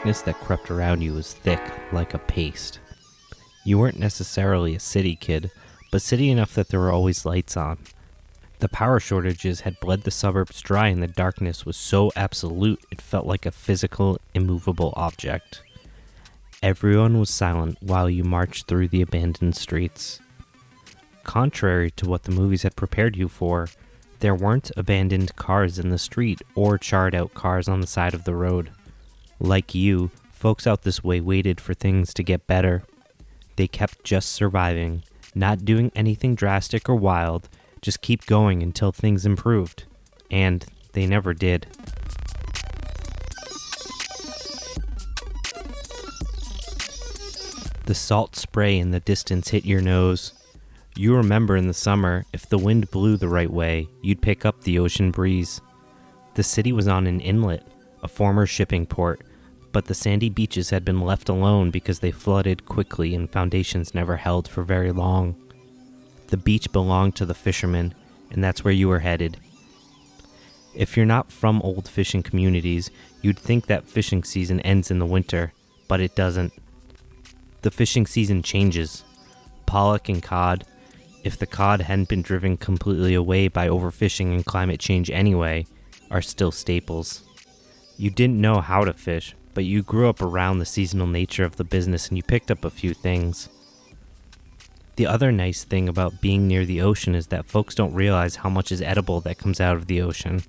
darkness that crept around you was thick like a paste. You weren't necessarily a city kid, but city enough that there were always lights on. The power shortages had bled the suburbs dry, and the darkness was so absolute it felt like a physical, immovable object. Everyone was silent while you marched through the abandoned streets. Contrary to what the movies had prepared you for, there weren't abandoned cars in the street or charred out cars on the side of the road. Like you, folks out this way waited for things to get better. They kept just surviving, not doing anything drastic or wild, just keep going until things improved. And they never did. The salt spray in the distance hit your nose. You remember in the summer, if the wind blew the right way, you'd pick up the ocean breeze. The city was on an inlet, a former shipping port, but the sandy beaches had been left alone because they flooded quickly and foundations never held for very long. The beach belonged to the fishermen, and that's where you were headed. If you're not from old fishing communities, you'd think that fishing season ends in the winter, but it doesn't. The fishing season changes. Pollock and cod, if the cod hadn't been driven completely away by overfishing and climate change anyway, are still staples. You didn't know how to fish, but you grew up around the seasonal nature of the business and you picked up a few things. The other nice thing about being near the ocean is that folks don't realize how much is edible that comes out of the ocean.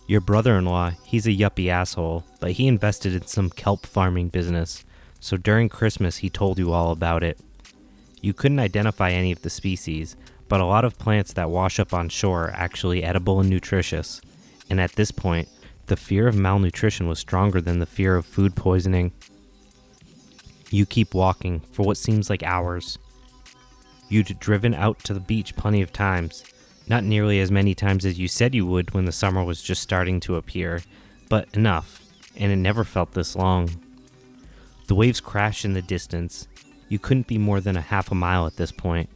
Your brother-in-law, he's a yuppie asshole, but he invested in some kelp farming business, so during Christmas he told you all about it. You couldn't identify any of the species, but a lot of plants that wash up on shore are actually edible and nutritious, and at this point, the fear of malnutrition was stronger than the fear of food poisoning. You keep walking for what seems like hours. You'd driven out to the beach plenty of times, not nearly as many times as you said you would when the summer was just starting to appear, but enough, and it never felt this long. The waves crashed in the distance. You couldn't be more than a half a mile at this point.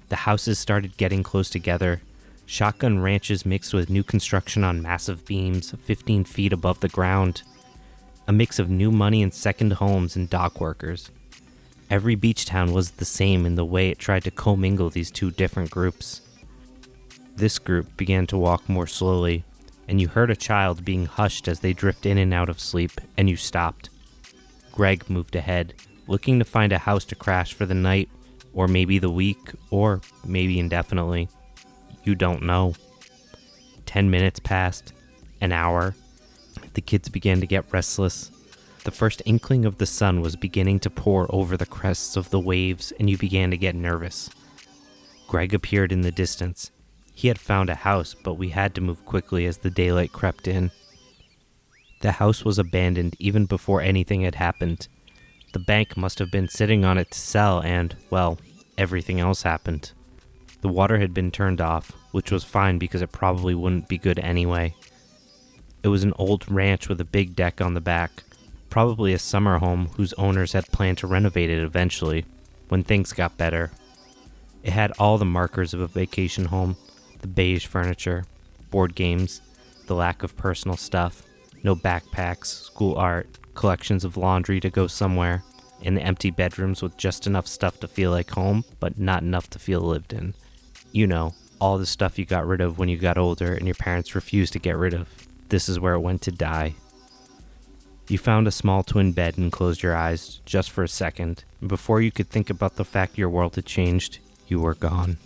The houses started getting close together, shotgun ranches mixed with new construction on massive beams 15 feet above the ground, a mix of new money and second homes and dock workers. Every beach town was the same in the way it tried to commingle these two different groups. This group began to walk more slowly, and you heard a child being hushed as they drift in and out of sleep, and you stopped. Greg moved ahead, looking to find a house to crash for the night, or maybe the week, or maybe indefinitely. You don't know. 10 minutes passed, an hour. The kids began to get restless. The first inkling of the sun was beginning to pour over the crests of the waves, and you began to get nervous. Greg appeared in the distance. He had found a house, but we had to move quickly as the daylight crept in. The house was abandoned even before anything had happened. The bank must have been sitting on it to sell and, well, everything else happened. The water had been turned off, which was fine because it probably wouldn't be good anyway. It was an old ranch with a big deck on the back. Probably a summer home whose owners had planned to renovate it eventually, when things got better. It had all the markers of a vacation home, the beige furniture, board games, the lack of personal stuff, no backpacks, school art, collections of laundry to go somewhere, and the empty bedrooms with just enough stuff to feel like home, but not enough to feel lived in. You know, all the stuff you got rid of when you got older and your parents refused to get rid of. This is where it went to die. You found a small twin bed and closed your eyes just for a second, and before you could think about the fact your world had changed, you were gone.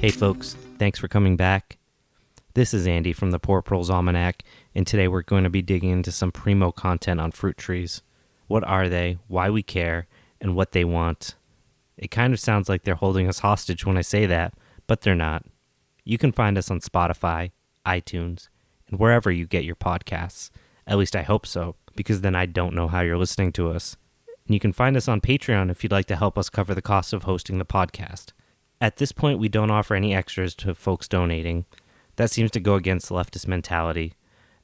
Hey folks, thanks for coming back. This is Andy from the Poor Proles Almanac, and today we're going to be digging into some primo content on fruit trees. What are they, why we care, and what they want. It kind of sounds like they're holding us hostage when I say that, but they're not. You can find us on Spotify, iTunes, and wherever you get your podcasts. At least I hope so, because then I don't know how you're listening to us. And you can find us on Patreon if you'd like to help us cover the cost of hosting the podcast. At this point, we don't offer any extras to folks donating. That seems to go against leftist mentality.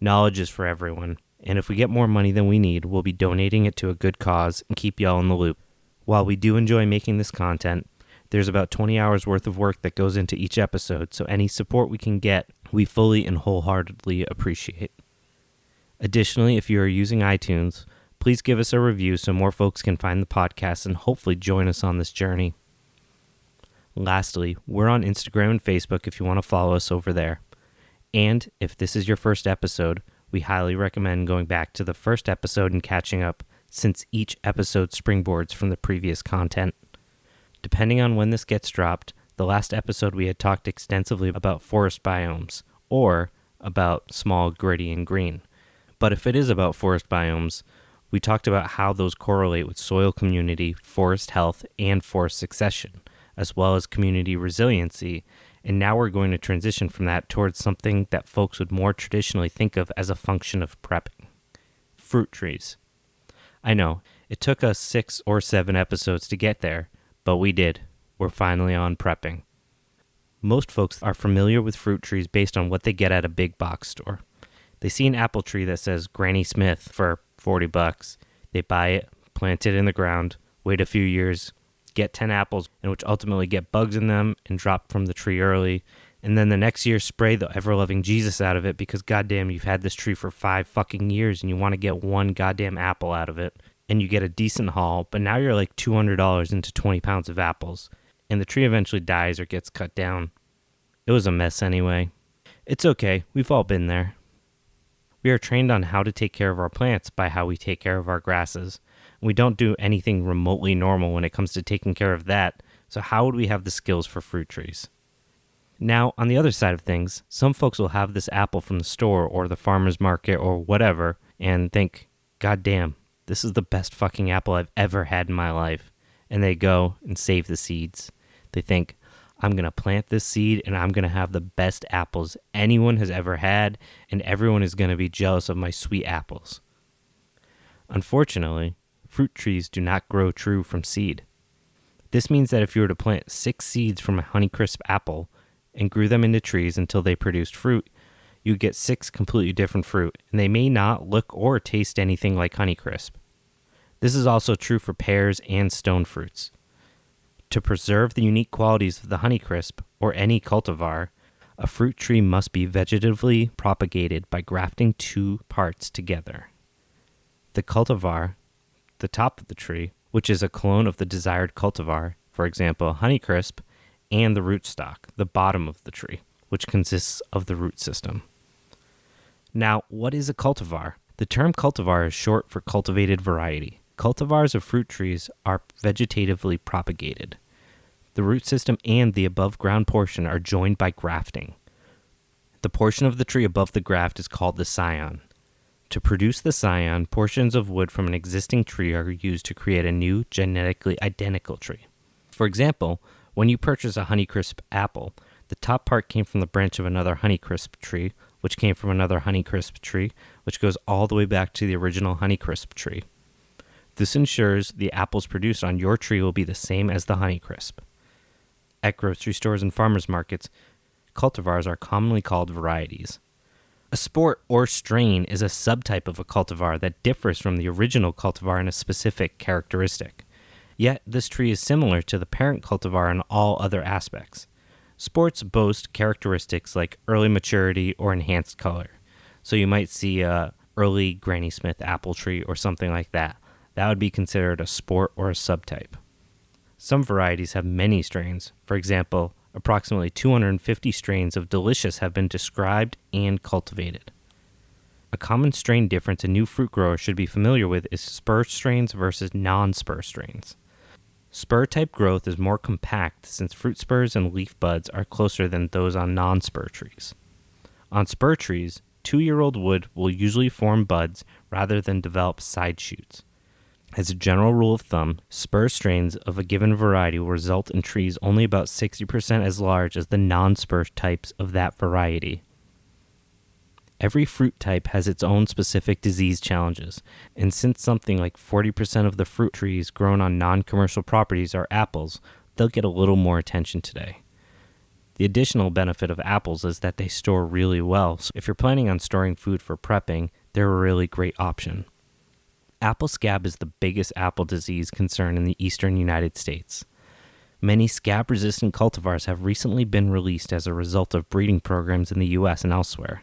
Knowledge is for everyone, and if we get more money than we need, we'll be donating it to a good cause and keep y'all in the loop. While we do enjoy making this content, there's about 20 hours worth of work that goes into each episode, so any support we can get, we fully and wholeheartedly appreciate. Additionally, if you are using iTunes, please give us a review so more folks can find the podcast and hopefully join us on this journey. Lastly, we're on Instagram and Facebook if you want to follow us over there. And if this is your first episode, we highly recommend going back to the first episode and catching up, since each episode springboards from the previous content. Depending on when this gets dropped, the last episode we had talked extensively about forest biomes, or about small, gritty, and green. But if it is about forest biomes, we talked about how those correlate with soil community, forest health, and forest succession, as well as community resiliency, and now we're going to transition from that towards something that folks would more traditionally think of as a function of prepping. Fruit trees. I know, it took us 6 or 7 episodes to get there, but we did. We're finally on prepping. Most folks are familiar with fruit trees based on what they get at a big box store. They see an apple tree that says Granny Smith for $40. They buy it, plant it in the ground, wait a few years, get 10 apples, and which ultimately get bugs in them and drop from the tree early, and then the next year spray the ever-loving Jesus out of it because goddamn you've had this tree for 5 fucking years and you want to get one goddamn apple out of it, and you get a decent haul, but now you're like $200 into 20 pounds of apples, and the tree eventually dies or gets cut down. It was a mess anyway. It's okay, we've all been there. We are trained on how to take care of our plants by how we take care of our grasses. We don't do anything remotely normal when it comes to taking care of that, so how would we have the skills for fruit trees? Now, on the other side of things, some folks will have this apple from the store or the farmer's market or whatever and think, God damn, this is the best fucking apple I've ever had in my life. And they go and save the seeds. They think, I'm going to plant this seed and I'm going to have the best apples anyone has ever had, and everyone is going to be jealous of my sweet apples. Unfortunately, fruit trees do not grow true from seed. This means that if you were to plant 6 seeds from a Honeycrisp apple and grew them into trees until they produced fruit, you get 6 completely different fruit, and they may not look or taste anything like Honeycrisp. This is also true for pears and stone fruits. To preserve the unique qualities of the Honeycrisp, or any cultivar, a fruit tree must be vegetatively propagated by grafting 2 parts together. The cultivar, the top of the tree, which is a clone of the desired cultivar, for example, Honeycrisp, and the rootstock, the bottom of the tree, which consists of the root system. Now, what is a cultivar? The term cultivar is short for cultivated variety. Cultivars of fruit trees are vegetatively propagated. The root system and the above ground portion are joined by grafting. The portion of the tree above the graft is called the scion. To produce the scion, portions of wood from an existing tree are used to create a new genetically identical tree. For example, when you purchase a Honeycrisp apple, the top part came from the branch of another Honeycrisp tree, which came from another Honeycrisp tree, which goes all the way back to the original Honeycrisp tree. This ensures the apples produced on your tree will be the same as the Honeycrisp. At grocery stores and farmers markets, cultivars are commonly called varieties. A sport or strain is a subtype of a cultivar that differs from the original cultivar in a specific characteristic. Yet, this tree is similar to the parent cultivar in all other aspects. Sports boast characteristics like early maturity or enhanced color. So you might see a early Granny Smith apple tree or something like that. That would be considered a sport or a subtype. Some varieties have many strains. For example, approximately 250 strains of Delicious have been described and cultivated. A common strain difference a new fruit grower should be familiar with is spur strains versus non-spur strains. Spur-type growth is more compact since fruit spurs and leaf buds are closer than those on non-spur trees. On spur trees, 2-year-old wood will usually form buds rather than develop side shoots. As a general rule of thumb, spur strains of a given variety will result in trees only about 60% as large as the non-spur types of that variety. Every fruit type has its own specific disease challenges, and since something like 40% of the fruit trees grown on non-commercial properties are apples, they'll get a little more attention today. The additional benefit of apples is that they store really well, so if you're planning on storing food for prepping, they're a really great option. Apple scab is the biggest apple disease concern in the eastern United States. Many scab-resistant cultivars have recently been released as a result of breeding programs in the U.S. and elsewhere.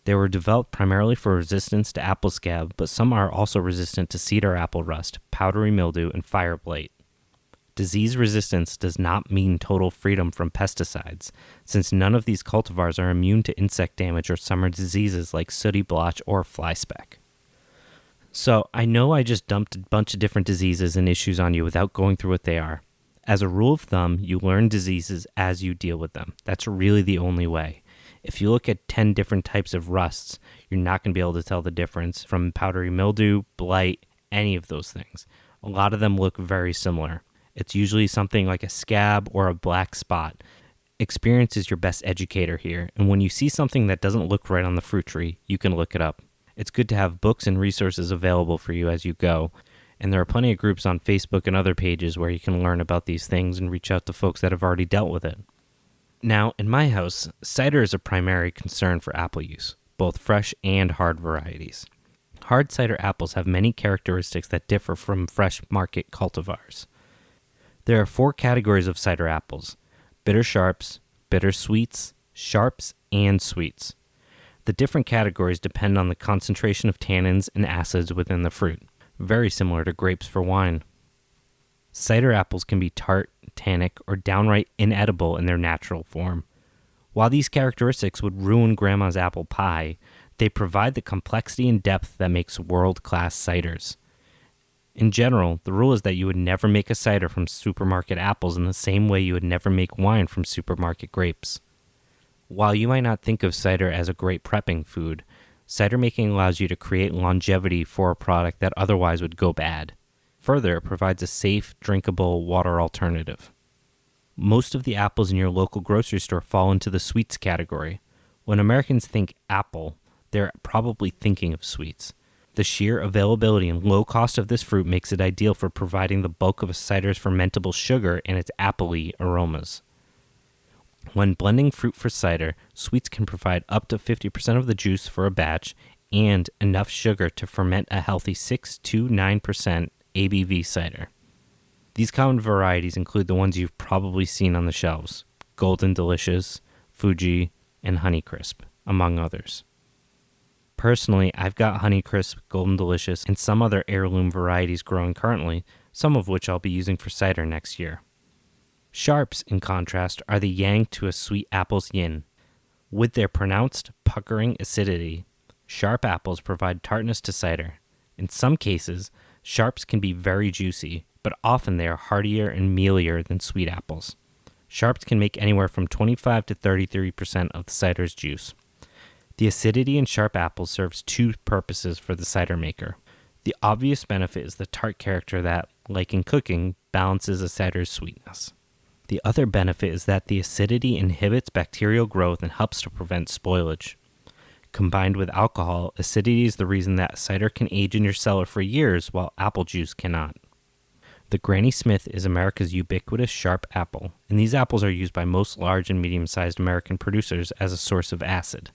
They were developed primarily for resistance to apple scab, but some are also resistant to cedar apple rust, powdery mildew, and fire blight. Disease resistance does not mean total freedom from pesticides, since none of these cultivars are immune to insect damage or summer diseases like sooty blotch or fly speck. So, I know I just dumped a bunch of different diseases and issues on you without going through what they are. As a rule of thumb, you learn diseases as you deal with them. That's really the only way. If you look at 10 different types of rusts, you're not going to be able to tell the difference from powdery mildew, blight, any of those things. A lot of them look very similar. It's usually something like a scab or a black spot. Experience is your best educator here, and when you see something that doesn't look right on the fruit tree, you can look it up. It's good to have books and resources available for you as you go, and there are plenty of groups on Facebook and other pages where you can learn about these things and reach out to folks that have already dealt with it. Now, in my house, cider is a primary concern for apple use, both fresh and hard varieties. Hard cider apples have many characteristics that differ from fresh market cultivars. There are 4 categories of cider apples: bitter sharps, bitter sweets, sharps, and sweets. The different categories depend on the concentration of tannins and acids within the fruit, very similar to grapes for wine. Cider apples can be tart, tannic, or downright inedible in their natural form. While these characteristics would ruin Grandma's apple pie, they provide the complexity and depth that makes world-class ciders. In general, the rule is that you would never make a cider from supermarket apples in the same way you would never make wine from supermarket grapes. While you might not think of cider as a great prepping food, cider making allows you to create longevity for a product that otherwise would go bad. Further, it provides a safe, drinkable water alternative. Most of the apples in your local grocery store fall into the sweets category. When Americans think apple, they're probably thinking of sweets. The sheer availability and low cost of this fruit makes it ideal for providing the bulk of a cider's fermentable sugar and its apple-y aromas. When blending fruit for cider, sweets can provide up to 50% of the juice for a batch and enough sugar to ferment a healthy 6 to 9% ABV cider. These common varieties include the ones you've probably seen on the shelves: Golden Delicious, Fuji, and Honeycrisp, among others. Personally, I've got Honeycrisp, Golden Delicious, and some other heirloom varieties growing currently, some of which I'll be using for cider next year. Sharps, in contrast, are the yang to a sweet apple's yin. With their pronounced, puckering acidity, sharp apples provide tartness to cider. In some cases, sharps can be very juicy, but often they are heartier and mealier than sweet apples. Sharps can make anywhere from 25 to 33% of the cider's juice. The acidity in sharp apples serves 2 purposes for the cider maker. The obvious benefit is the tart character that, like in cooking, balances a cider's sweetness. The other benefit is that the acidity inhibits bacterial growth and helps to prevent spoilage. Combined with alcohol, acidity is the reason that cider can age in your cellar for years while apple juice cannot. The Granny Smith is America's ubiquitous sharp apple, and these apples are used by most large and medium-sized American producers as a source of acid.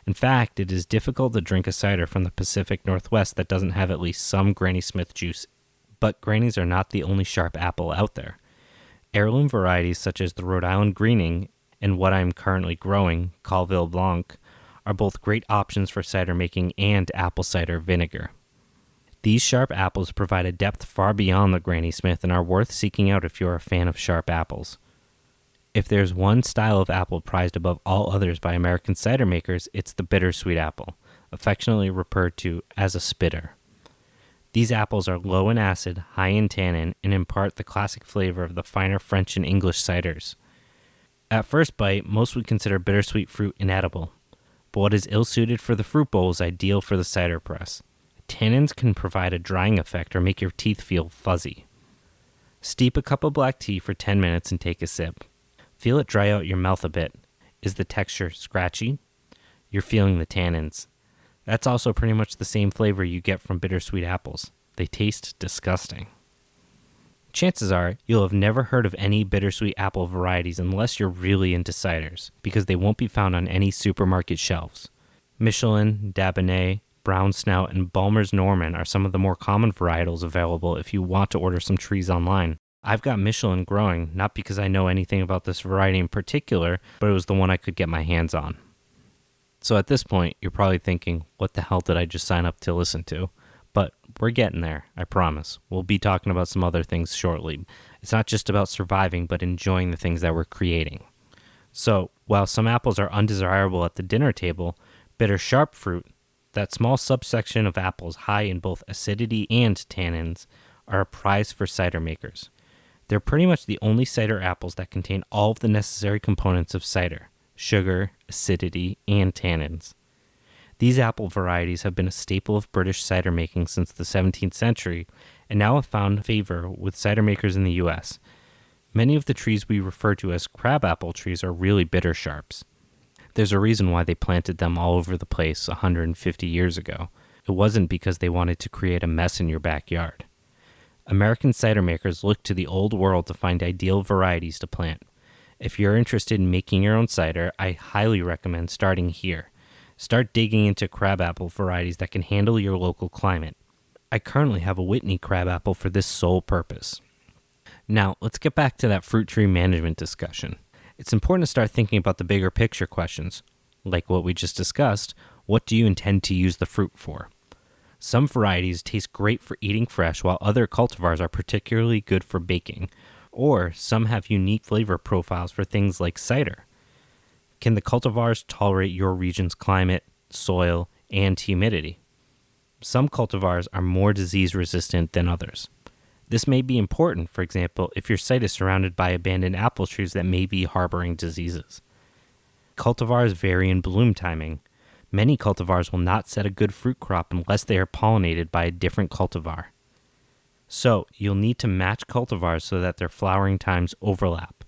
In fact, it is difficult to drink a cider from the Pacific Northwest that doesn't have at least some Granny Smith juice. But Grannies are not the only sharp apple out there. Heirloom varieties such as the Rhode Island Greening and what I'm currently growing, Colville Blanc, are both great options for cider making and apple cider vinegar. These sharp apples provide a depth far beyond the Granny Smith and are worth seeking out if you're a fan of sharp apples. If there's one style of apple prized above all others by American cider makers, it's the bittersweet apple, affectionately referred to as a spitter. These apples are low in acid, high in tannin, and impart the classic flavor of the finer French and English ciders. At first bite, most would consider bittersweet fruit inedible, but what is ill-suited for the fruit bowl is ideal for the cider press. Tannins can provide a drying effect or make your teeth feel fuzzy. Steep a cup of black tea for 10 minutes and take a sip. Feel it dry out your mouth a bit. Is the texture scratchy? You're feeling the tannins. That's also pretty much the same flavor you get from bittersweet apples. They taste disgusting. Chances are you'll have never heard of any bittersweet apple varieties unless you're really into ciders, because they won't be found on any supermarket shelves. Michelin, Dabinet, Brown Snout, and Balmer's Norman are some of the more common varietals available if you want to order some trees online. I've got Michelin growing, not because I know anything about this variety in particular, but it was the one I could get my hands on. So at this point, you're probably thinking, what the hell did I just sign up to listen to? But we're getting there, I promise. We'll be talking about some other things shortly. It's not just about surviving, but enjoying the things that we're creating. So, while some apples are undesirable at the dinner table, bitter sharp fruit, that small subsection of apples high in both acidity and tannins, are a prize for cider makers. They're pretty much the only cider apples that contain all of the necessary components of cider: sugar, acidity, and tannins. These apple varieties have been a staple of British cider making since the 17th century and now have found favor with cider makers in the US. Many of the trees we refer to as crabapple trees are really bitter sharps. There's a reason why they planted them all over the place 150 years ago. It wasn't because they wanted to create a mess in your backyard. American cider makers looked to the old world to find ideal varieties to plant. If you're interested in making your own cider, I highly recommend starting here. Start digging into crabapple varieties that can handle your local climate. I currently have a Whitney crabapple for this sole purpose. Now, let's get back to that fruit tree management discussion. It's important to start thinking about the bigger picture questions. Like what we just discussed, what do you intend to use the fruit for? Some varieties taste great for eating fresh, while other cultivars are particularly good for baking. Or some have unique flavor profiles for things like cider. Can the cultivars tolerate your region's climate, soil, and humidity? Some cultivars are more disease resistant than others. This may be important, for example, if your site is surrounded by abandoned apple trees that may be harboring diseases. Cultivars vary in bloom timing. Many cultivars will not set a good fruit crop unless they are pollinated by a different cultivar. So, you'll need to match cultivars so that their flowering times overlap.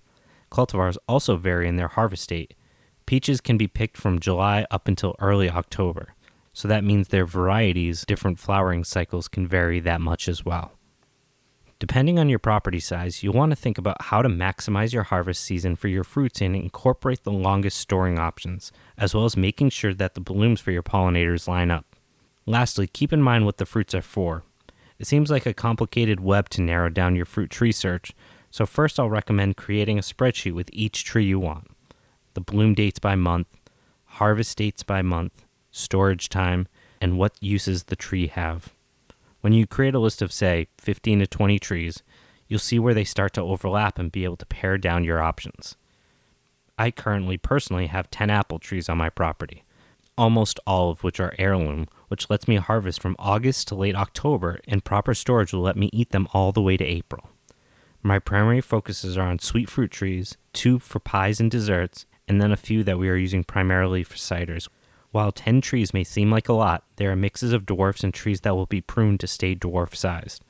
Cultivars also vary in their harvest date. Peaches can be picked from July up until early October, so that means their varieties' different flowering cycles can vary that much as well. Depending on your property size, you'll want to think about how to maximize your harvest season for your fruits and incorporate the longest storing options, as well as making sure that the blooms for your pollinators line up. Lastly, keep in mind what the fruits are for. It seems like a complicated web to narrow down your fruit tree search, so first I'll recommend creating a spreadsheet with each tree you want. The bloom dates by month, harvest dates by month, storage time, and what uses the tree have. When you create a list of, say, 15 to 20 trees, you'll see where they start to overlap and be able to pare down your options. I currently personally have 10 apple trees on my property, almost all of which are heirloom, which lets me harvest from August to late October, and proper storage will let me eat them all the way to April. My primary focuses are on sweet fruit trees, 2 for pies and desserts, and then a few that we are using primarily for ciders. While 10 trees may seem like a lot, there are mixes of dwarfs and trees that will be pruned to stay dwarf-sized.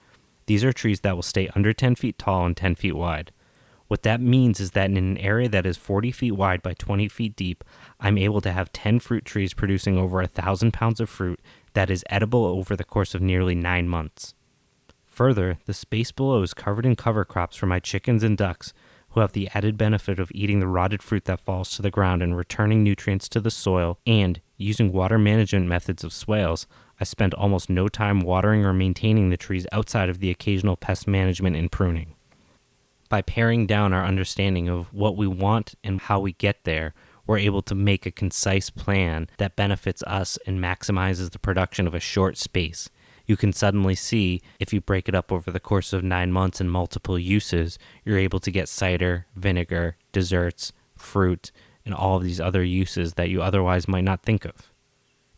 These are trees that will stay under 10 feet tall and 10 feet wide. What that means is that in an area that is 40 feet wide by 20 feet deep, I'm able to have 10 fruit trees producing over 1,000 pounds of fruit that is edible over the course of nearly 9 months. Further, the space below is covered in cover crops for my chickens and ducks, who have the added benefit of eating the rotted fruit that falls to the ground and returning nutrients to the soil, and, using water management methods of swales, I spend almost no time watering or maintaining the trees outside of the occasional pest management and pruning. By paring down our understanding of what we want and how we get there, we're able to make a concise plan that benefits us and maximizes the production of a short space. You can suddenly see, if you break it up over the course of 9 months and multiple uses, you're able to get cider, vinegar, desserts, fruit, and all of these other uses that you otherwise might not think of.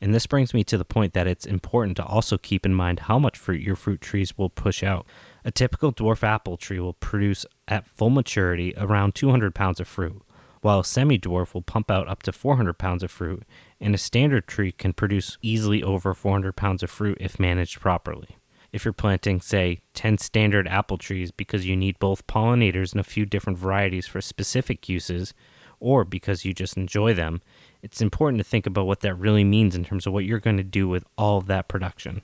And this brings me to the point that it's important to also keep in mind how much fruit your fruit trees will push out. A typical dwarf apple tree will produce at full maturity around 200 pounds of fruit, while a semi-dwarf will pump out up to 400 pounds of fruit, and a standard tree can produce easily over 400 pounds of fruit if managed properly. If you're planting, say, 10 standard apple trees because you need both pollinators and a few different varieties for specific uses, or because you just enjoy them, it's important to think about what that really means in terms of what you're going to do with all of that production.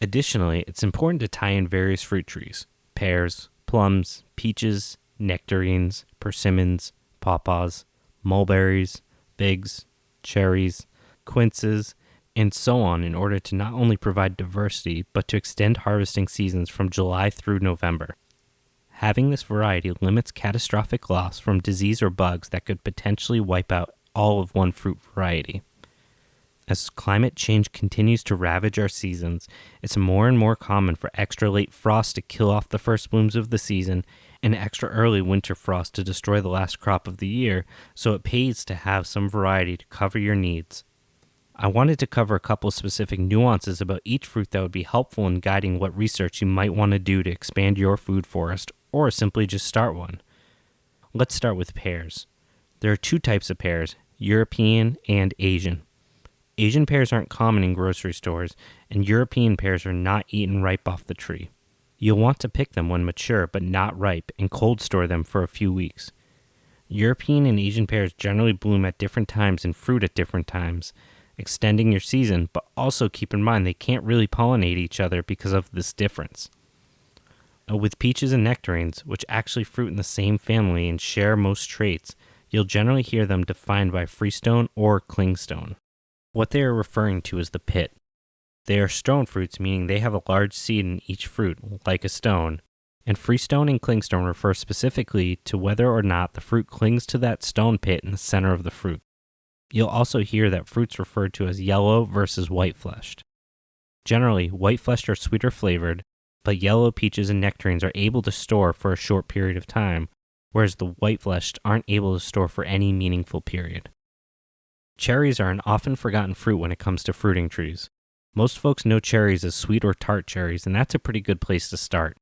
Additionally, it's important to tie in various fruit trees: pears, plums, peaches, nectarines, persimmons, pawpaws, mulberries, figs, cherries, quinces, and so on in order to not only provide diversity, but to extend harvesting seasons from July through November. Having this variety limits catastrophic loss from disease or bugs that could potentially wipe out all of one fruit variety. As climate change continues to ravage our seasons, it's more and more common for extra late frost to kill off the first blooms of the season and extra early winter frost to destroy the last crop of the year, so it pays to have some variety to cover your needs. I wanted to cover a couple specific nuances about each fruit that would be helpful in guiding what research you might want to do to expand your food forest, or simply just start one. Let's start with pears. There are two types of pears, European and Asian. Asian pears aren't common in grocery stores, and European pears are not eaten ripe off the tree. You'll want to pick them when mature but not ripe and cold store them for a few weeks. European and Asian pears generally bloom at different times and fruit at different times, extending your season, but also keep in mind they can't really pollinate each other because of this difference. With peaches and nectarines, which actually fruit in the same family and share most traits, you'll generally hear them defined by freestone or clingstone. What they are referring to is the pit. They are stone fruits, meaning they have a large seed in each fruit, like a stone, and freestone and clingstone refer specifically to whether or not the fruit clings to that stone pit in the center of the fruit. You'll also hear that fruits referred to as yellow versus white-fleshed. Generally, white-fleshed are sweeter flavored, but yellow peaches and nectarines are able to store for a short period of time, whereas the white-fleshed aren't able to store for any meaningful period. Cherries are an often forgotten fruit when it comes to fruiting trees. Most folks know cherries as sweet or tart cherries, and that's a pretty good place to start.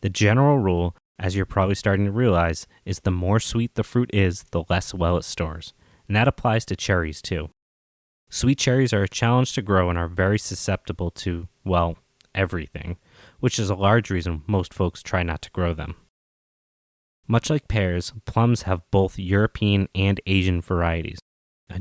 The general rule, as you're probably starting to realize, is the more sweet the fruit is, the less well it stores. And that applies to cherries too. Sweet cherries are a challenge to grow and are very susceptible to, well, everything, which is a large reason most folks try not to grow them. Much like pears, plums have both European and Asian varieties.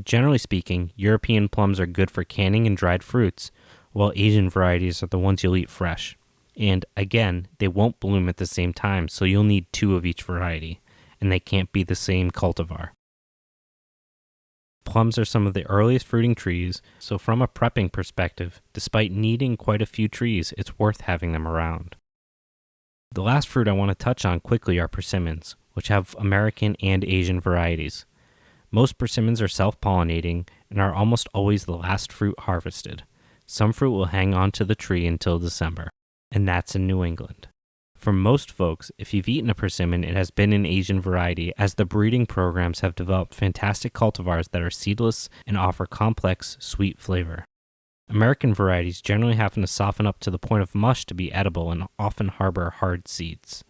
Generally speaking, European plums are good for canning and dried fruits, while Asian varieties are the ones you'll eat fresh. And again, they won't bloom at the same time, so you'll need two of each variety, and they can't be the same cultivar. Plums are some of the earliest fruiting trees, so from a prepping perspective, despite needing quite a few trees, it's worth having them around. The last fruit I want to touch on quickly are persimmons, which have American and Asian varieties. Most persimmons are self-pollinating and are almost always the last fruit harvested. Some fruit will hang on to the tree until December, and that's in New England. For most folks, if you've eaten a persimmon, it has been an Asian variety, as the breeding programs have developed fantastic cultivars that are seedless and offer complex, sweet flavor. American varieties generally happen to soften up to the point of mush to be edible and often harbor hard seeds.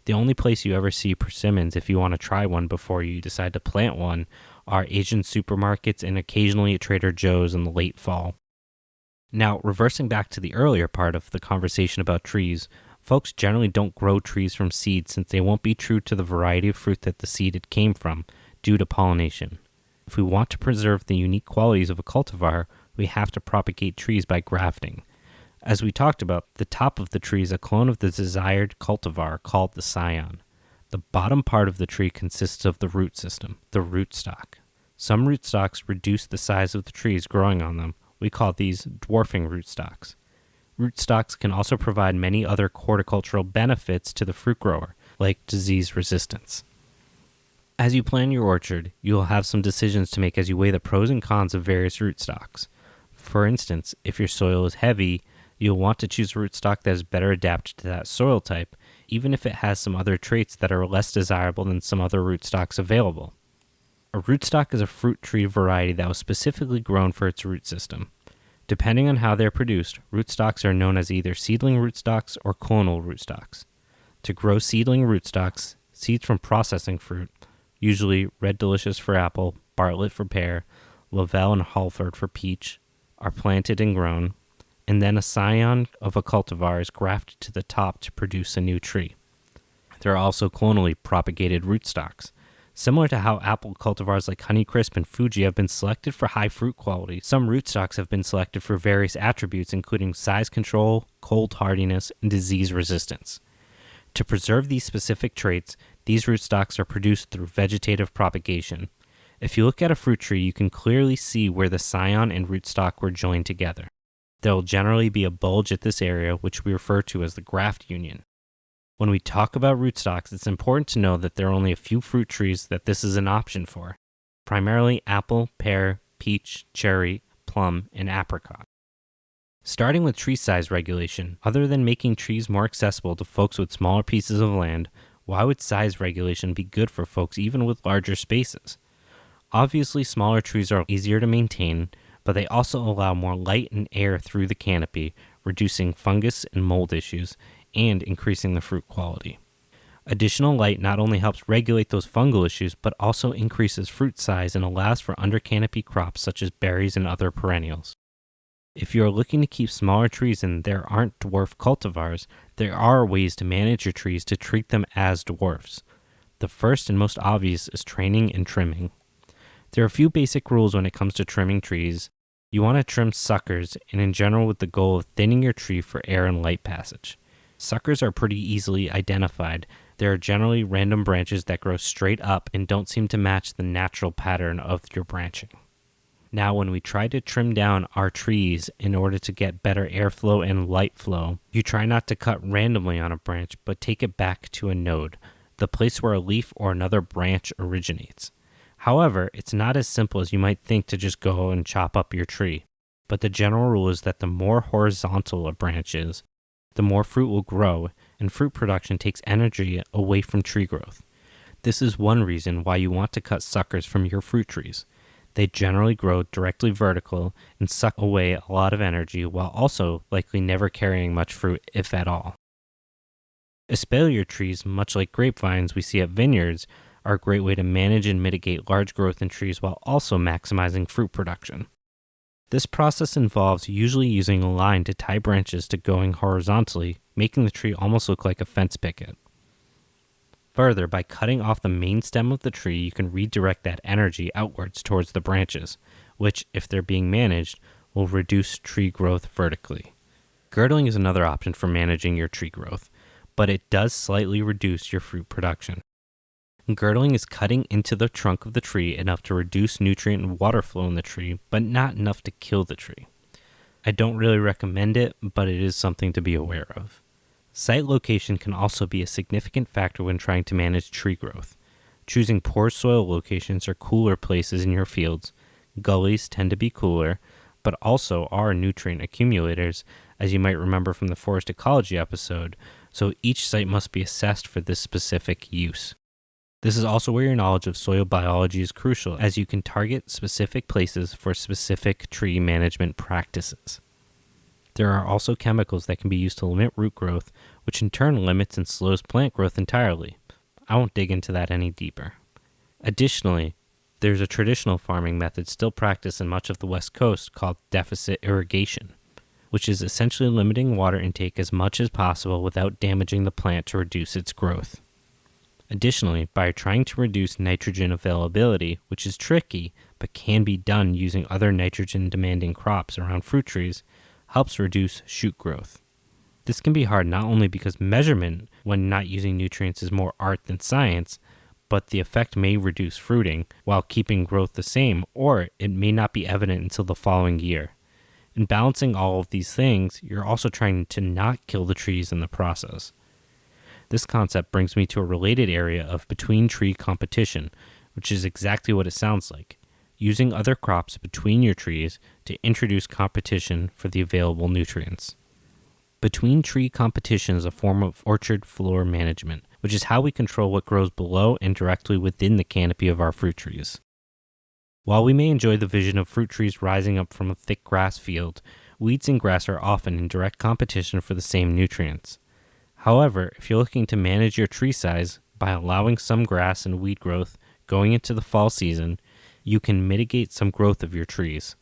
The only place you ever see persimmons, if you want to try one before you decide to plant one, are Asian supermarkets and occasionally at Trader Joe's in the late fall. Now, reversing back to the earlier part of the conversation about trees, folks generally don't grow trees from seed since they won't be true to the variety of fruit that the seed it came from due to pollination. If we want to preserve the unique qualities of a cultivar, we have to propagate trees by grafting. As we talked about, the top of the tree is a clone of the desired cultivar called the scion. The bottom part of the tree consists of the root system, the rootstock. Some rootstocks reduce the size of the trees growing on them. We call these dwarfing rootstocks. Rootstocks can also provide many other horticultural benefits to the fruit grower, like disease resistance. As you plan your orchard, you will have some decisions to make as you weigh the pros and cons of various rootstocks. For instance, if your soil is heavy, you'll want to choose a rootstock that is better adapted to that soil type, even if it has some other traits that are less desirable than some other rootstocks available. A rootstock is a fruit tree variety that was specifically grown for its root system. Depending on how they're produced, rootstocks are known as either seedling rootstocks or clonal rootstocks. To grow seedling rootstocks, seeds from processing fruit, usually Red Delicious for apple, Bartlett for pear, Lavelle and Halford for peach, are planted and grown, and then a scion of a cultivar is grafted to the top to produce a new tree. There are also clonally propagated rootstocks. Similar to how apple cultivars like Honeycrisp and Fuji have been selected for high fruit quality, some rootstocks have been selected for various attributes including size control, cold hardiness, and disease resistance. To preserve these specific traits, these rootstocks are produced through vegetative propagation. If you look at a fruit tree, you can clearly see where the scion and rootstock were joined together. There will generally be a bulge at this area, which we refer to as the graft union. When we talk about rootstocks, it's important to know that there are only a few fruit trees that this is an option for, primarily apple, pear, peach, cherry, plum, and apricot. Starting with tree size regulation, other than making trees more accessible to folks with smaller pieces of land, why would size regulation be good for folks even with larger spaces? Obviously, smaller trees are easier to maintain, but they also allow more light and air through the canopy, reducing fungus and mold issues, and increasing the fruit quality. Additional light not only helps regulate those fungal issues, but also increases fruit size and allows for under canopy crops such as berries and other perennials. If you are looking to keep smaller trees and there aren't dwarf cultivars, there are ways to manage your trees to treat them as dwarfs. The first and most obvious is training and trimming. There are a few basic rules when it comes to trimming trees. You want to trim suckers, and in general with the goal of thinning your tree for air and light passage. Suckers are pretty easily identified. There are generally random branches that grow straight up and don't seem to match the natural pattern of your branching. Now, when we try to trim down our trees in order to get better airflow and light flow, you try not to cut randomly on a branch, but take it back to a node, the place where a leaf or another branch originates. However, it's not as simple as you might think to just go and chop up your tree, but the general rule is that the more horizontal a branch is, the more fruit will grow, and fruit production takes energy away from tree growth. This is one reason why you want to cut suckers from your fruit trees. They generally grow directly vertical and suck away a lot of energy while also likely never carrying much fruit, if at all. Espalier trees, much like grapevines we see at vineyards, are a great way to manage and mitigate large growth in trees while also maximizing fruit production. This process involves usually using a line to tie branches to going horizontally, making the tree almost look like a fence picket. Further, by cutting off the main stem of the tree, you can redirect that energy outwards towards the branches, which, if they're being managed, will reduce tree growth vertically. Girdling is another option for managing your tree growth, but it does slightly reduce your fruit production. Girdling is cutting into the trunk of the tree enough to reduce nutrient and water flow in the tree, but not enough to kill the tree. I don't really recommend it, but it is something to be aware of. Site location can also be a significant factor when trying to manage tree growth. Choosing poor soil locations or cooler places in your fields. Gullies tend to be cooler, but also are nutrient accumulators, as you might remember from the forest ecology episode, so each site must be assessed for this specific use. This is also where your knowledge of soil biology is crucial, as you can target specific places for specific tree management practices. There are also chemicals that can be used to limit root growth, which in turn limits and slows plant growth entirely. I won't dig into that any deeper. Additionally, there's a traditional farming method still practiced in much of the West Coast called deficit irrigation, which is essentially limiting water intake as much as possible without damaging the plant to reduce its growth. Additionally, by trying to reduce nitrogen availability, which is tricky but can be done using other nitrogen-demanding crops around fruit trees, helps reduce shoot growth. This can be hard not only because measurement when not using nutrients is more art than science, but the effect may reduce fruiting while keeping growth the same, or it may not be evident until the following year. In balancing all of these things, you're also trying to not kill the trees in the process. This concept brings me to a related area of between tree competition, which is exactly what it sounds like. Using other crops between your trees to introduce competition for the available nutrients. Between tree competition is a form of orchard floor management, which is how we control what grows below and directly within the canopy of our fruit trees. While we may enjoy the vision of fruit trees rising up from a thick grass field, weeds and grass are often in direct competition for the same nutrients. However, if you're looking to manage your tree size by allowing some grass and weed growth going into the fall season, you can mitigate some growth of your trees.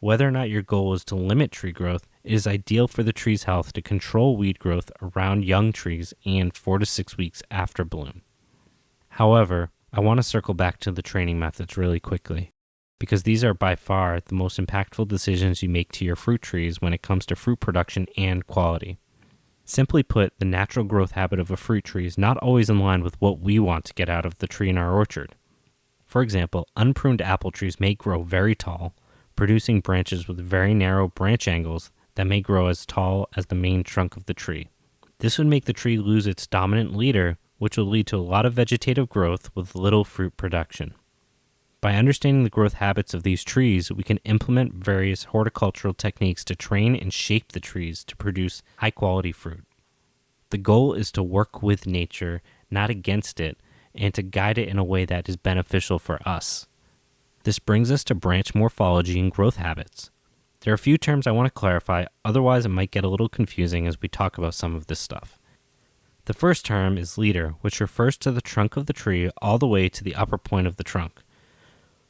Whether or not your goal is to limit tree growth, it is ideal for the tree's health to control weed growth around young trees and 4 to 6 weeks after bloom. However, I want to circle back to the training methods really quickly, because these are by far the most impactful decisions you make to your fruit trees when it comes to fruit production and quality. Simply put, the natural growth habit of a fruit tree is not always in line with what we want to get out of the tree in our orchard. For example, unpruned apple trees may grow very tall, producing branches with very narrow branch angles that may grow as tall as the main trunk of the tree. This would make the tree lose its dominant leader, which will lead to a lot of vegetative growth with little fruit production. By understanding the growth habits of these trees, we can implement various horticultural techniques to train and shape the trees to produce high-quality fruit. The goal is to work with nature, not against it, and to guide it in a way that is beneficial for us. This brings us to branch morphology and growth habits. There are a few terms I want to clarify, otherwise it might get a little confusing as we talk about some of this stuff. The first term is leader, which refers to the trunk of the tree all the way to the upper point of the trunk.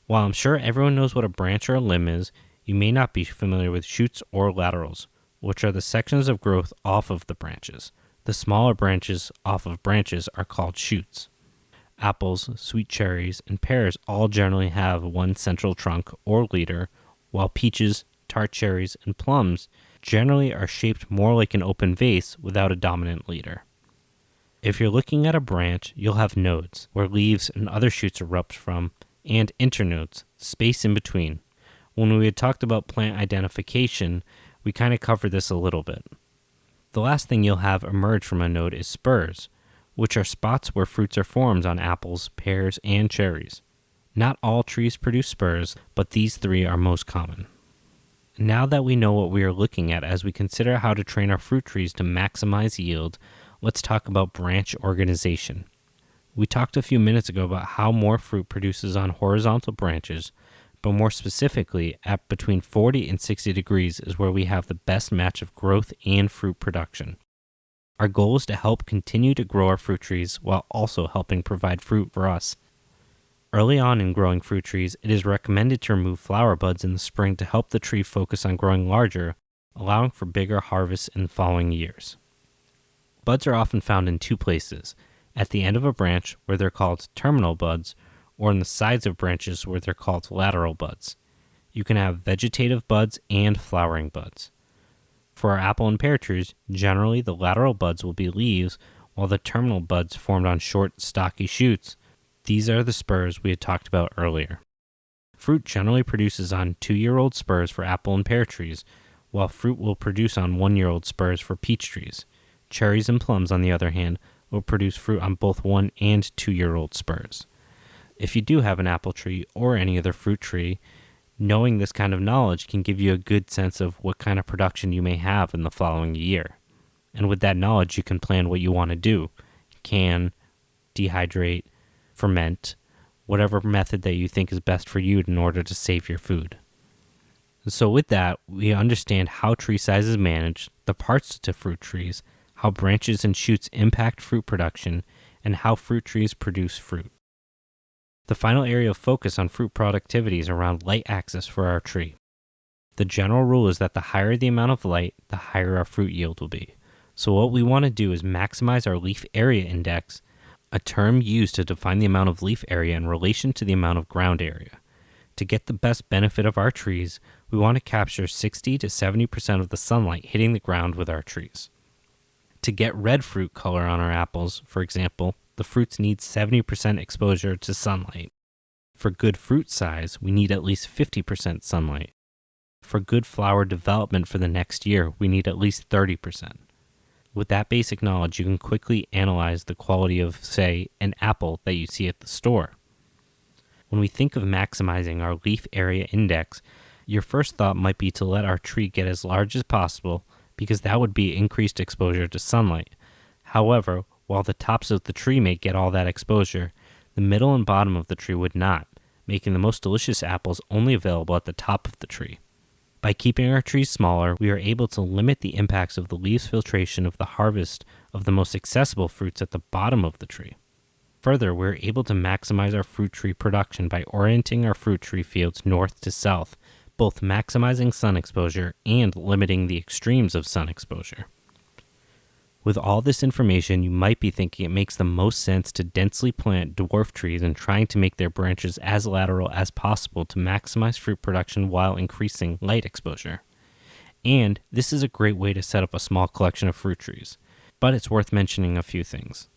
While I'm sure everyone knows what a branch or a limb is, you may not be familiar with shoots or laterals, which are the sections of growth off of the branches. The smaller branches off of branches are called shoots. Apples, sweet cherries, and pears all generally have one central trunk or leader, while peaches, tart cherries, and plums generally are shaped more like an open vase without a dominant leader. If you're looking at a branch, you'll have nodes, where leaves and other shoots erupt from, and internodes, space in between. When we had talked about plant identification, we kind of covered this a little bit. The last thing you'll have emerge from a node is spurs, which are spots where fruits are formed on apples, pears, and cherries. Not all trees produce spurs, but these three are most common. Now that we know what we are looking at as we consider how to train our fruit trees to maximize yield, let's talk about branch organization. We talked a few minutes ago about how more fruit produces on horizontal branches, but more specifically, at between 40 and 60 degrees is where we have the best match of growth and fruit production. Our goal is to help continue to grow our fruit trees while also helping provide fruit for us. Early on in growing fruit trees, it is recommended to remove flower buds in the spring to help the tree focus on growing larger, allowing for bigger harvests in the following years. Buds are often found in two places: at the end of a branch, where they're called terminal buds, or in the sides of branches, where they're called lateral buds. You can have vegetative buds and flowering buds. For our apple and pear trees, generally the lateral buds will be leaves, while the terminal buds formed on short, stocky shoots. These are the spurs we had talked about earlier. Fruit generally produces on 2-year-old spurs for apple and pear trees, while fruit will produce on 1-year-old spurs for peach trees. Cherries and plums, on the other hand, will produce fruit on both 1- and 2-year-old spurs. If you do have an apple tree or any other fruit tree, knowing this kind of knowledge can give you a good sense of what kind of production you may have in the following year. And with that knowledge, you can plan what you want to do. Can, dehydrate, ferment, whatever method that you think is best for you in order to save your food. So with that, we understand how tree size is managed, the parts to fruit trees, how branches and shoots impact fruit production, and how fruit trees produce fruit. The final area of focus on fruit productivity is around light access for our tree. The general rule is that the higher the amount of light, the higher our fruit yield will be. So what we want to do is maximize our leaf area index, a term used to define the amount of leaf area in relation to the amount of ground area. To get the best benefit of our trees, we want to capture 60 to 70% of the sunlight hitting the ground with our trees. To get red fruit color on our apples, for example, the fruits need 70% exposure to sunlight. For good fruit size, we need at least 50% sunlight. For good flower development for the next year, we need at least 30%. With that basic knowledge, you can quickly analyze the quality of, say, an apple that you see at the store. When we think of maximizing our leaf area index, your first thought might be to let our tree get as large as possible, because that would be increased exposure to sunlight. However, while the tops of the tree may get all that exposure, the middle and bottom of the tree would not, making the most delicious apples only available at the top of the tree. By keeping our trees smaller, we are able to limit the impacts of the leaves filtration of the harvest of the most accessible fruits at the bottom of the tree. Further, we're able to maximize our fruit tree production by orienting our fruit tree fields north to south, both maximizing sun exposure and limiting the extremes of sun exposure. With all this information, you might be thinking it makes the most sense to densely plant dwarf trees and trying to make their branches as lateral as possible to maximize fruit production while increasing light exposure. And this is a great way to set up a small collection of fruit trees, but it's worth mentioning a few things.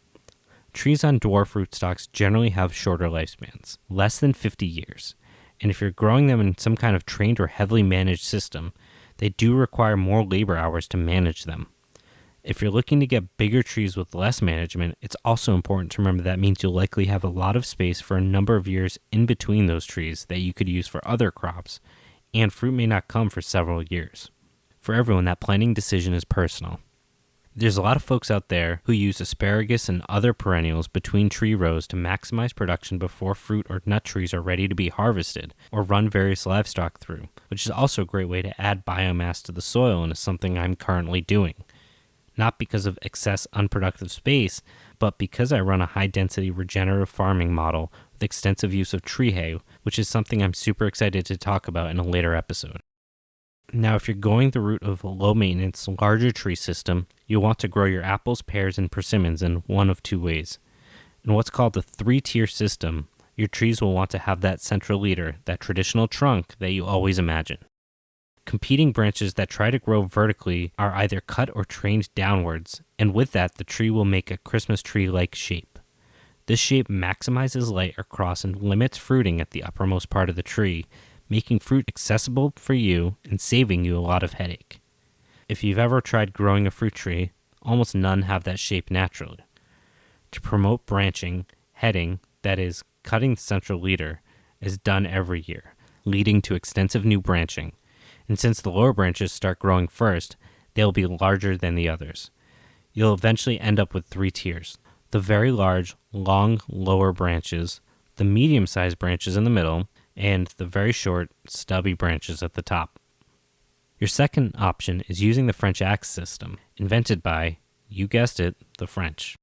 Trees on dwarf rootstocks generally have shorter lifespans, less than 50 years, and if you're growing them in some kind of trained or heavily managed system, they do require more labor hours to manage them. If you're looking to get bigger trees with less management, it's also important to remember that means you'll likely have a lot of space for a number of years in between those trees that you could use for other crops, and fruit may not come for several years. For everyone, that planting decision is personal. There's a lot of folks out there who use asparagus and other perennials between tree rows to maximize production before fruit or nut trees are ready to be harvested, or run various livestock through, which is also a great way to add biomass to the soil and is something I'm currently doing. Not because of excess unproductive space, but because I run a high-density regenerative farming model with extensive use of tree hay, which is something I'm super excited to talk about in a later episode. Now, if you're going the route of a low-maintenance, larger tree system, you'll want to grow your apples, pears, and persimmons in one of two ways. In what's called a 3-tier system, your trees will want to have that central leader, that traditional trunk that you always imagine. Competing branches that try to grow vertically are either cut or trained downwards, and with that, the tree will make a Christmas tree-like shape. This shape maximizes light across and limits fruiting at the uppermost part of the tree, making fruit accessible for you and saving you a lot of headache. If you've ever tried growing a fruit tree, almost none have that shape naturally. To promote branching, heading, that is, cutting the central leader, is done every year, leading to extensive new branching. And since the lower branches start growing first, they'll be larger than the others. You'll eventually end up with 3 tiers. The very large, long, lower branches, the medium-sized branches in the middle, and the very short, stubby branches at the top. Your second option is using the French axe system, invented by, you guessed it, the French.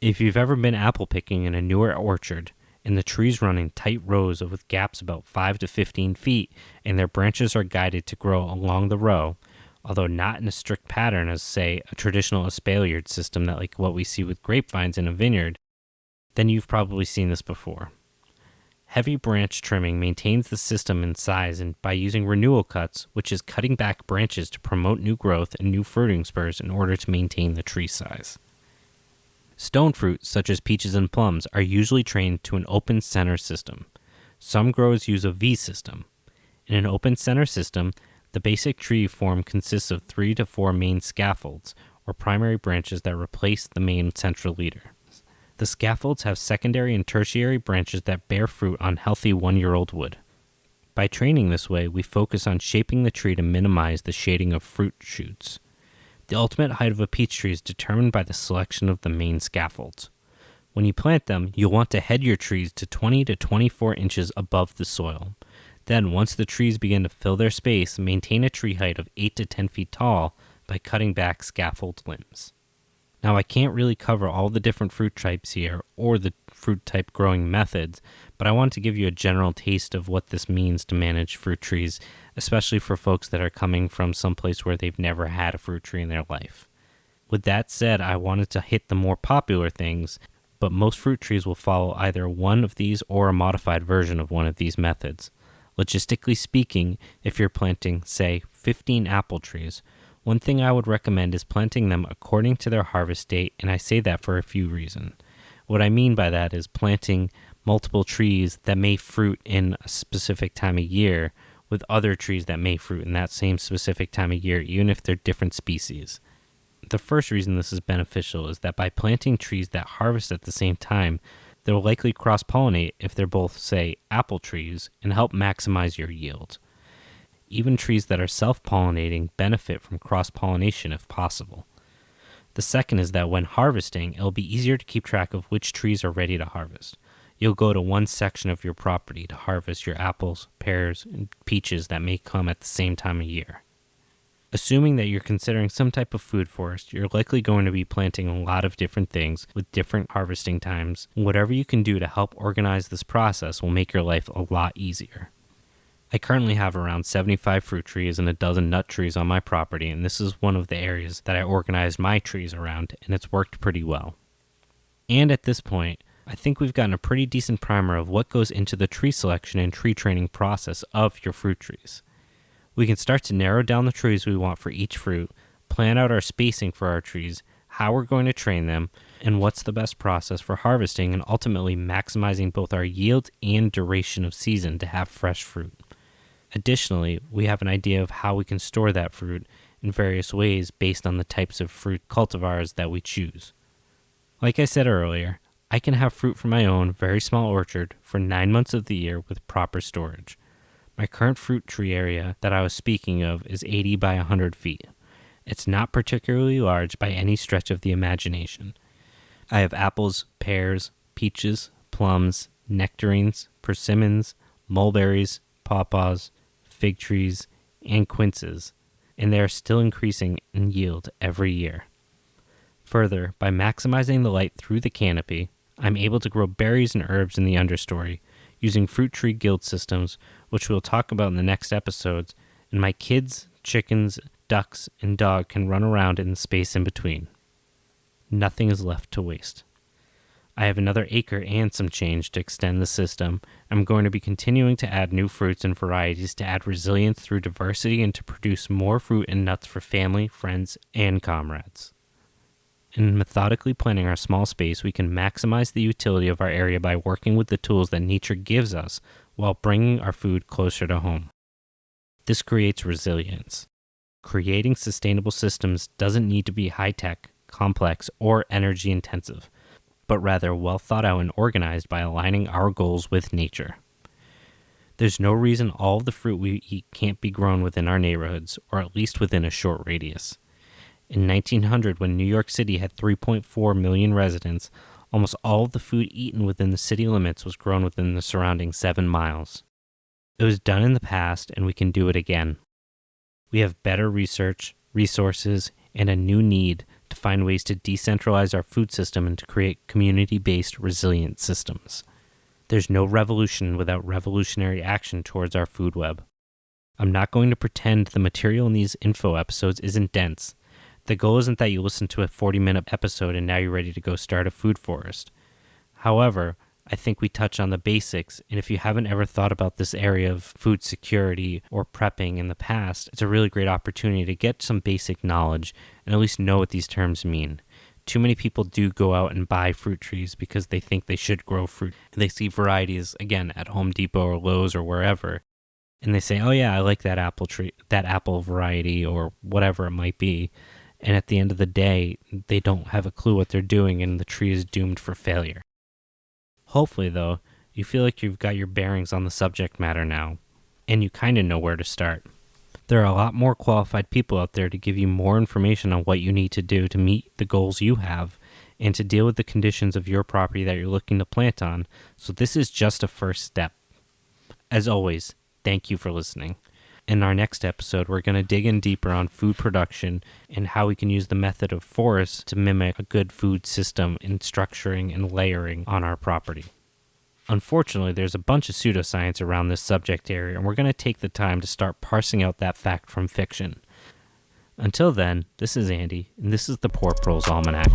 If you've ever been apple picking in a newer orchard, and the trees run in tight rows with gaps about 5 to 15 feet, and their branches are guided to grow along the row, although not in a strict pattern as, say, a traditional espalier system that like what we see with grapevines in a vineyard, then you've probably seen this before. Heavy branch trimming maintains the system in size and by using renewal cuts, which is cutting back branches to promote new growth and new fruiting spurs in order to maintain the tree size. Stone fruit, such as peaches and plums, are usually trained to an open center system. Some growers use a V system. In an open center system, the basic tree form consists of 3 to 4 main scaffolds, or primary branches that replace the main central leader. The scaffolds have secondary and tertiary branches that bear fruit on healthy 1-year-old wood. By training this way, we focus on shaping the tree to minimize the shading of fruit shoots. The ultimate height of a peach tree is determined by the selection of the main scaffolds. When you plant them, you'll want to head your trees to 20 to 24 inches above the soil. Then, once the trees begin to fill their space, maintain a tree height of 8 to 10 feet tall by cutting back scaffold limbs. Now, I can't really cover all the different fruit types here or the fruit type growing methods, but I want to give you a general taste of what this means to manage fruit trees, especially for folks that are coming from someplace where they've never had a fruit tree in their life. With that said, I wanted to hit the more popular things, but most fruit trees will follow either one of these or a modified version of one of these methods. Logistically speaking, if you're planting, say, 15 apple trees, one thing I would recommend is planting them according to their harvest date, and I say that for a few reasons. What I mean by that is planting multiple trees that may fruit in a specific time of year with other trees that may fruit in that same specific time of year, even if they're different species. The first reason this is beneficial is that by planting trees that harvest at the same time, they'll likely cross-pollinate if they're both, say, apple trees, and help maximize your yield. Even trees that are self-pollinating benefit from cross-pollination if possible. The second is that when harvesting, it'll be easier to keep track of which trees are ready to harvest. You'll go to one section of your property to harvest your apples, pears, and peaches that may come at the same time of year. Assuming that you're considering some type of food forest, you're likely going to be planting a lot of different things with different harvesting times. Whatever you can do to help organize this process will make your life a lot easier. I currently have around 75 fruit trees and a dozen nut trees on my property, and this is one of the areas that I organized my trees around, and it's worked pretty well. And at this point, I think we've gotten a pretty decent primer of what goes into the tree selection and tree training process of your fruit trees. We can start to narrow down the trees we want for each fruit, plan out our spacing for our trees, how we're going to train them, and what's the best process for harvesting and ultimately maximizing both our yield and duration of season to have fresh fruit. Additionally, we have an idea of how we can store that fruit in various ways based on the types of fruit cultivars that we choose. Like I said earlier, I can have fruit from my own very small orchard for 9 months of the year with proper storage. My current fruit tree area that I was speaking of is 80 by 100 feet. It's not particularly large by any stretch of the imagination. I have apples, pears, peaches, plums, nectarines, persimmons, mulberries, pawpaws, fig trees, and quinces, and they are still increasing in yield every year. Further, by maximizing the light through the canopy, I'm able to grow berries and herbs in the understory, using fruit tree guild systems, which we'll talk about in the next episodes, and my kids, chickens, ducks, and dog can run around in the space in between. Nothing is left to waste. I have another acre and some change to extend the system. I'm going to be continuing to add new fruits and varieties to add resilience through diversity and to produce more fruit and nuts for family, friends, and comrades. In methodically planning our small space, we can maximize the utility of our area by working with the tools that nature gives us while bringing our food closer to home. This creates resilience. Creating sustainable systems doesn't need to be high-tech, complex, or energy-intensive, but rather well thought out and organized by aligning our goals with nature. There's no reason all of the fruit we eat can't be grown within our neighborhoods, or at least within a short radius. In 1900, when New York City had 3.4 million residents, almost all of the food eaten within the city limits was grown within the surrounding 7 miles. It was done in the past, and we can do it again. We have better research, resources, and a new need to find ways to decentralize our food system and to create community-based resilient systems. There's no revolution without revolutionary action towards our food web. I'm not going to pretend the material in these info episodes isn't dense. The goal isn't that you listen to a 40-minute episode and now you're ready to go start a food forest. However, I think we touch on the basics, and if you haven't ever thought about this area of food security or prepping in the past, it's a really great opportunity to get some basic knowledge and at least know what these terms mean. Too many people do go out and buy fruit trees because they think they should grow fruit. They see varieties, again, at Home Depot or Lowe's or wherever, and they say, oh yeah, I like that apple tree, that apple variety or whatever it might be. And at the end of the day, they don't have a clue what they're doing and the tree is doomed for failure. Hopefully, though, you feel like you've got your bearings on the subject matter now, and you kind of know where to start. There are a lot more qualified people out there to give you more information on what you need to do to meet the goals you have and to deal with the conditions of your property that you're looking to plant on, so this is just a first step. As always, thank you for listening. In our next episode, we're going to dig in deeper on food production and how we can use the method of forests to mimic a good food system in structuring and layering on our property. Unfortunately, there's a bunch of pseudoscience around this subject area, and we're going to take the time to start parsing out that fact from fiction. Until then, this is Andy, and this is the Poor Proles Almanac.